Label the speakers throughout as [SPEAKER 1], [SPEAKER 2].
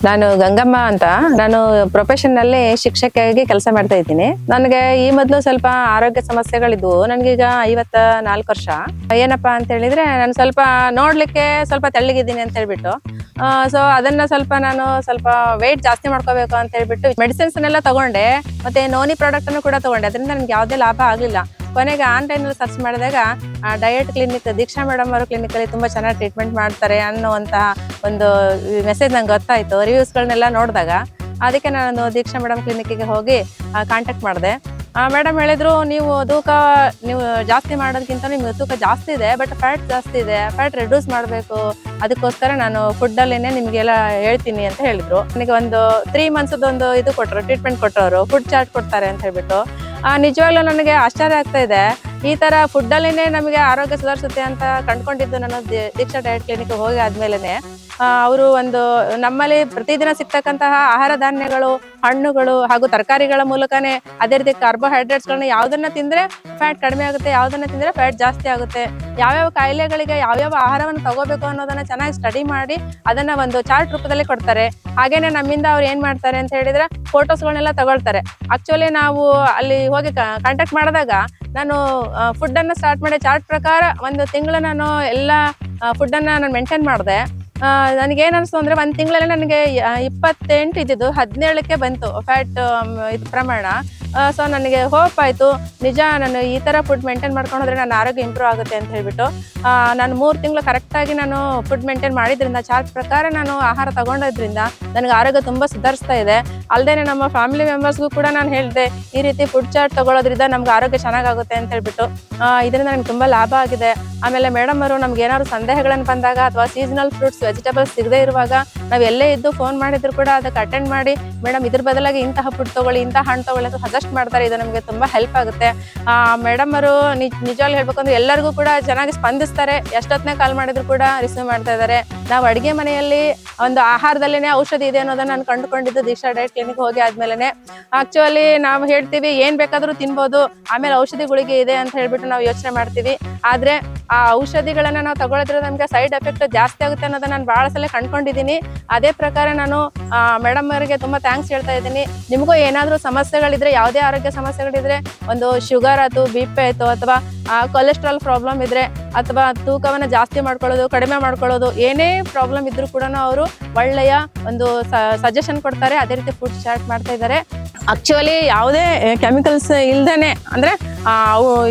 [SPEAKER 1] ನಾನು ಗಂಗಮ್ಮ ಅಂತ. ನಾನು ಪ್ರೊಫೆಷನ್ ನಲ್ಲಿ ಶಿಕ್ಷಕಿಯಾಗಿ ಕೆಲಸ ಮಾಡ್ತಾ ಇದ್ದೀನಿ. ನನಗೆ ಈ ಮೊದಲು ಸ್ವಲ್ಪ ಆರೋಗ್ಯ ಸಮಸ್ಯೆಗಳಿದ್ವು. ನನಗೀಗ 54 ವರ್ಷ. ಏನಪ್ಪಾ ಅಂತ ಹೇಳಿದ್ರೆ ನಾನು ಸ್ವಲ್ಪ ನೋಡ್ಲಿಕ್ಕೆ ಸ್ವಲ್ಪ ತೆಳ್ಳಗಿದ್ದೀನಿ ಅಂತ ಹೇಳ್ಬಿಟ್ಟು ಸೊ ಅದನ್ನ ನಾನು ಸ್ವಲ್ಪ ವೇಟ್ ಜಾಸ್ತಿ ಮಾಡ್ಕೋಬೇಕು ಅಂತ ಹೇಳ್ಬಿಟ್ಟು ಮೆಡಿಸಿನ್ಸ್ ನೆಲ್ಲ ತಗೊಂಡೆ, ಮತ್ತೆ ನೋನಿ ಪ್ರಾಡಕ್ಟ್ ಅನ್ನು ಕೂಡ ತಗೊಂಡೆ. ಅದರಿಂದ ನನ್ಗೆ ಯಾವುದೇ ಲಾಭ ಆಗ್ಲಿಲ್ಲ. ಕೊನೆಗೆ ಆನ್ಲೈನ್ ಅಲ್ಲಿ ಸರ್ಚ್ ಮಾಡಿದಾಗ ಡಯಟ್ ಕ್ಲಿನಿಕ್ ದೀಕ್ಷಾ ಮೇಡಮ್ ಅವರು ಕ್ಲಿನಿಕ್ ಅಲ್ಲಿ ತುಂಬಾ ಚೆನ್ನಾಗಿ ಟ್ರೀಟ್ಮೆಂಟ್ ಮಾಡ್ತಾರೆ ಅನ್ನುವಂತಹ ಒಂದು ಮೆಸೇಜ್ ನಂಗೆ ಗೊತ್ತಾಯ್ತು. ರಿವ್ಯೂಸ್ಗಳನ್ನೆಲ್ಲ ನೋಡಿದಾಗ ಅದಕ್ಕೆ ನಾನು ದೀಕ್ಷಾ ಮೇಡಮ್ ಕ್ಲಿನಿಕ್ಗೆ ಹೋಗಿ ಕಾಂಟ್ಯಾಕ್ಟ್ ಮಾಡಿದೆ. ಮೇಡಮ್ ಹೇಳಿದ್ರು, ನೀವು ಜಾಸ್ತಿ ಮಾಡೋದಕ್ಕಿಂತ ನಿಮ್ಗೆ ತೂಕ ಜಾಸ್ತಿ ಇದೆ, ಬಟ್ ಫ್ಯಾಟ್ ಜಾಸ್ತಿ ಇದೆ, ಫ್ಯಾಟ್ ರಿಡ್ಯೂಸ್ ಮಾಡಬೇಕು, ಅದಕ್ಕೋಸ್ಕರ ನಾನು ಫುಡ್ ಅಲ್ಲೇನೆ ನಿಮ್ಗೆಲ್ಲ ಹೇಳ್ತೀನಿ ಅಂತ ಹೇಳಿದ್ರು. ನನಗೆ ಒಂದು 3 months ಒಂದು ಇದು ಕೊಟ್ಟರು, ಟ್ರೀಟ್ಮೆಂಟ್ ಕೊಟ್ಟರು, ಫುಡ್ ಚಾರ್ಟ್ ಕೊಡ್ತಾರೆ ಅಂತ ಹೇಳ್ಬಿಟ್ಟು. ನಿಜವಾಗ್ಲೂ ನನಗೆ ಆಶ್ಚರ್ಯ ಆಗ್ತಾ ಇದೆ. ಈ ತರ ಫುಡ್ ಅಲ್ಲಿನೇ ನಮಗೆ ಆರೋಗ್ಯ ಸುಧಾರಿಸುತ್ತೆ ಅಂತ ಕಂಡ್ಕೊಂಡಿದ್ದು ನಾನು ದೀಕ್ಷಾ ಡಯಟ್ ಕ್ಲಿನಿಕ್ ಹೋಗಿ ಆದ್ಮೇಲೆನೆ ಅವರು ನಮ್ಮಲ್ಲಿ ಪ್ರತಿದಿನ ಸಿಗ್ತಕ್ಕಂತಹ ಆಹಾರ ಧಾನ್ಯಗಳು, ಹಣ್ಣುಗಳು ಹಾಗೂ ತರಕಾರಿಗಳ ಮೂಲಕನೇ, ಅದೇ ರೀತಿ ಕಾರ್ಬೋಹೈಡ್ರೇಟ್ಸ್ ಗಳನ್ನ ಯಾವ್ದನ್ನ ತಿಂದ್ರೆ ಫ್ಯಾಟ್ ಕಡಿಮೆ ಆಗುತ್ತೆ, ಯಾವ್ದನ್ನ ತಿಂದ್ರೆ ಫ್ಯಾಟ್ ಜಾಸ್ತಿ ಆಗುತ್ತೆ, ಯಾವ್ಯಾವ ಕಾಯಿಲೆಗಳಿಗೆ ಯಾವ್ಯಾವ ಆಹಾರವನ್ನು ತಗೋಬೇಕು ಅನ್ನೋದನ್ನ ಚೆನ್ನಾಗಿ ಸ್ಟಡಿ ಮಾಡಿ ಅದನ್ನ ಒಂದು ಚಾರ್ಟ್ ರೂಪದಲ್ಲಿ ಕೊಡ್ತಾರೆ. ಹಾಗೇನೆ ನಮ್ಮಿಂದ ಅವ್ರು ಏನ್ ಮಾಡ್ತಾರೆ ಅಂತ ಹೇಳಿದ್ರೆ ಫೋಟೋಸ್ಗಳನ್ನೆಲ್ಲ ತಗೊಳ್ತಾರೆ. ಆಕ್ಚುಲಿ ನಾವು ಅಲ್ಲಿ ಹೋಗಿ ಕಾಂಟ್ಯಾಕ್ಟ್ ಮಾಡಿದಾಗ ನಾನು ಫುಡ್ ಅನ್ನ ಸ್ಟಾರ್ಟ್ ಮಾಡಿ ಚಾರ್ಟ್ ಪ್ರಕಾರ 1 ತಿಂಗಳು ನಾನು ಎಲ್ಲ ಫುಡ್ ಅನ್ನ ನಾನು ಮೇಂಟೈನ್ ಮಾಡಿದೆ. ನನಗೇನ್ ಅನ್ಸ್ತು ಅಂದ್ರೆ 1 ತಿಂಗಳಲ್ಲಿ ನನಗೆ 28 ಇದ್ದಿದ್ದು 17ಕ್ಕೆ ಬಂತು ಫ್ಯಾಟ್ ಪ್ರಮಾಣ. ಸೊ ನನಗೆ ಹೋಪ್ ಆಯ್ತು, ನಿಜ ನಾನು ಈ ತರ ಫುಡ್ ಮೇಂಟೈನ್ ಮಾಡ್ಕೊಂಡು ಹೋದ್ರೆ ನನ್ನ ಆರೋಗ್ಯ ಇಂಪ್ರೂವ್ ಆಗುತ್ತೆ ಅಂತ ಹೇಳ್ಬಿಟ್ಟು ನಾನು 3 ತಿಂಗಳು ಕರೆಕ್ಟ್ ಆಗಿ ನಾನು ಫುಡ್ ಮೇಂಟೈನ್ ಮಾಡಿದ್ರಿಂದ, ಚಾರ್ಟ್ ಪ್ರಕಾರ ನಾನು ಆಹಾರ ತಗೊಂಡೋದ್ರಿಂದ ನನಗೆ ಆರೋಗ್ಯ ತುಂಬಾ ಸುಧಾರಿಸ್ತಾ ಇದೆ. ಅಲ್ಲದೆ ನಮ್ಮ ಫ್ಯಾಮಿಲಿ ಮೆಂಬರ್ಸ್ಗೂ ಕೂಡ ನಾನು ಹೇಳಿದೆ, ಈ ರೀತಿ ಫುಡ್ ಚಾರ್ಟ್ ತಗೊಳ್ಳೋದ್ರಿಂದ ನಮ್ಗೆ ಆರೋಗ್ಯ ಚೆನ್ನಾಗುತ್ತೆ ಅಂತ ಹೇಳ್ಬಿಟ್ಟು. ಇದರಿಂದ ನನಗೆ ತುಂಬಾ ಲಾಭ ಆಗಿದೆ. ಆಮೇಲೆ ಮೇಡಮ್ ಅವರು ನಮ್ಗೆ ಏನಾದ್ರು ಸಂದೇಹಗಳನ್ನು ಬಂದಾಗ ಅಥವಾ ಸೀಸನಲ್ ಫ್ರೂಟ್ಸ್ ವೆಜಿಟೇಬಲ್ಸ್ ಸಿಗದೇ ಇರುವಾಗ ನಾವ್ ಎಲ್ಲೇ ಇದ್ದು ಫೋನ್ ಮಾಡಿದ್ರು ಕೂಡ ಅದಕ್ಕೆ ಅಟೆಂಡ್ ಮಾಡಿ, ಮೇಡಮ್ ಇದ್ರ ಬದಲಾಗಿ ಇಂತಹ ಫುಡ್ ತಗೊಳ್ಳಿ, ಇಂತಹ ಹಣ್ಣು ತಗೊಳ್ಳಿ ಅಂತ ಸಜೆಸ್ಟ್ ಮಾಡ್ತಾರೆ. ಇದು ನಮಗೆ ತುಂಬಾ ಹೆಲ್ಪ್ ಆಗುತ್ತೆ. ಮೇಡಮ್ ಅವರು ನಿಜವಾಗ್ಲೂ ಹೇಳ್ಬೇಕು ಅಂದ್ರೆ ಎಲ್ಲರಿಗೂ ಕೂಡ ಚೆನ್ನಾಗಿ ಸ್ಪಂದಿಸ್ತಾರೆ. ಎಷ್ಟೊತ್ತನೇ ಕಾಲ್ ಮಾಡಿದ್ರು ಕೂಡ ರಿಸೀವ್ ಮಾಡ್ತಾ ಇದ್ದಾರೆ. ನಾವು ಅಡಿಗೆ ಮನೆಯಲ್ಲಿ ಒಂದು ಆಹಾರದಲ್ಲಿನೇ ಔಷಧಿ ಇದೆ ಅನ್ನೋದನ್ನ ನಾನು ಕಂಡುಕೊಂಡಿದ್ದು ದೀಕ್ಷಾ ಡಯಟ್ ಕ್ಲಿನಿಕ್ ಹೋಗಿ ಆದ್ಮೇಲೆ. ಆಕ್ಚುಲಿ ನಾವು ಹೇಳ್ತೀವಿ ಏನ್ ಬೇಕಾದ್ರೂ ತಿನ್ಬೋದು, ಆಮೇಲೆ ಔಷಧಿ ಗುಳಿಗೆ ಇದೆ ಅಂತ ಹೇಳ್ಬಿಟ್ಟು ನಾವು ಯೋಚನೆ ಮಾಡ್ತೀವಿ. ಆದ್ರೆ ಆ ಔಷಧಿಗಳನ್ನ ನಾವು ತಗೊಳಿದ್ರೆ ನಮ್ಗೆ ಸೈಡ್ ಎಫೆಕ್ಟ್ ಜಾಸ್ತಿ ಆಗುತ್ತೆ ಅನ್ನೋದನ್ನ ನಾನು ಬಹಳ ಸಲ ಕಂಡ್ಕೊಂಡಿದ್ದೀನಿ. ಅದೇ ಪ್ರಕಾರ ನಾನು ಮೇಡಮ್ ಅವರಿಗೆ ತುಂಬಾ ಥ್ಯಾಂಕ್ಸ್ ಹೇಳ್ತಾ ಇದ್ದೀನಿ. ನಿಮಗೂ ಏನಾದ್ರೂ ಸಮಸ್ಯೆಗಳಿದ್ರೆ, ಯಾವುದೇ ಆರೋಗ್ಯ ಸಮಸ್ಯೆಗಳಿದ್ರೆ, ಒಂದು ಶುಗರ್ ಆಯ್ತು, BP ಆಯ್ತು, ಅಥವಾ ಕೊಲೆಸ್ಟ್ರಾಲ್ ಪ್ರಾಬ್ಲಮ್ ಇದ್ರೆ, ಅಥವಾ ತೂಕವನ್ನ ಜಾಸ್ತಿ ಮಾಡ್ಕೊಳ್ಳೋದು, ಕಡಿಮೆ ಮಾಡ್ಕೊಳ್ಳೋದು, ಏನೇ ಪ್ರಾಬ್ಲಮ್ ಇದ್ರೂ ಕೂಡ ಅವರು ಒಳ್ಳೆಯ ಒಂದು ಸಜೆಷನ್ ಕೊಡ್ತಾರೆ. ಅದೇ ರೀತಿ ಫುಡ್ ಚಾರ್ಟ್ ಮಾಡ್ತಾ ಇದ್ದಾರೆ. ಆಕ್ಚುಲಿ ಯಾವುದೇ ಕೆಮಿಕಲ್ಸ್ ಇಲ್ದೇನೆ, ಅಂದ್ರೆ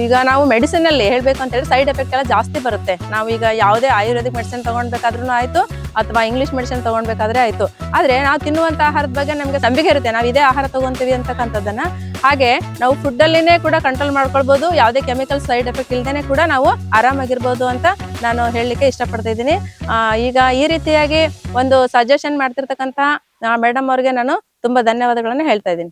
[SPEAKER 1] ಈಗ ನಾವು ಮೆಡಿಸಿನ್ ಅಲ್ಲಿ ಹೇಳ್ಬೇಕು ಅಂತ ಹೇಳಿ ಸೈಡ್ ಎಫೆಕ್ಟ್ ಎಲ್ಲ ಜಾಸ್ತಿ ಬರುತ್ತೆ. ನಾವು ಈಗ ಯಾವುದೇ ಆಯುರ್ವೇದಿಕ್ ಮೆಡಿಸಿನ್ ತಗೊಂಡ್ಬೇಕಾದ್ರೂ ಆಯ್ತು, ಅಥವಾ ಇಂಗ್ಲಿಷ್ ಮೆಡಿಸಿನ್ ತಗೊಂಡ್ಬೇಕಾದ್ರೆ ಆಯ್ತು, ಆದ್ರೆ ನಾವು ತಿನ್ನುವಂತ ಆಹಾರದ ಬಗ್ಗೆ ನಮ್ಗೆ ನಂಬಿಕೆ ಇರುತ್ತೆ, ನಾವು ಇದೇ ಆಹಾರ ತಗೊಂತೀವಿ ಅಂತಕ್ಕಂಥದ್ದನ್ನ. ಹಾಗೆ ನಾವು ಫುಡ್ ಅಲ್ಲಿನೇ ಕೂಡ ಕಂಟ್ರೋಲ್ ಮಾಡ್ಕೊಳ್ಬಹುದು, ಯಾವುದೇ ಕೆಮಿಕಲ್ ಸೈಡ್ ಎಫೆಕ್ಟ್ ಇಲ್ದೇನೆ ಕೂಡ ನಾವು ಆರಾಮಾಗಿರ್ಬೋದು ಅಂತ ನಾನು ಹೇಳಲಿಕ್ಕೆ ಇಷ್ಟಪಡ್ತಾ ಇದ್ದೀನಿ. ಈಗ ಈ ರೀತಿಯಾಗಿ ಒಂದು ಸಜೆಷನ್ ಮಾಡ್ತಿರ್ತಕ್ಕಂತಹ ಮೇಡಮ್ ಅವ್ರಿಗೆ ನಾನು ತುಂಬಾ ಧನ್ಯವಾದಗಳನ್ನ ಹೇಳ್ತಾ ಇದ್ದೀನಿ.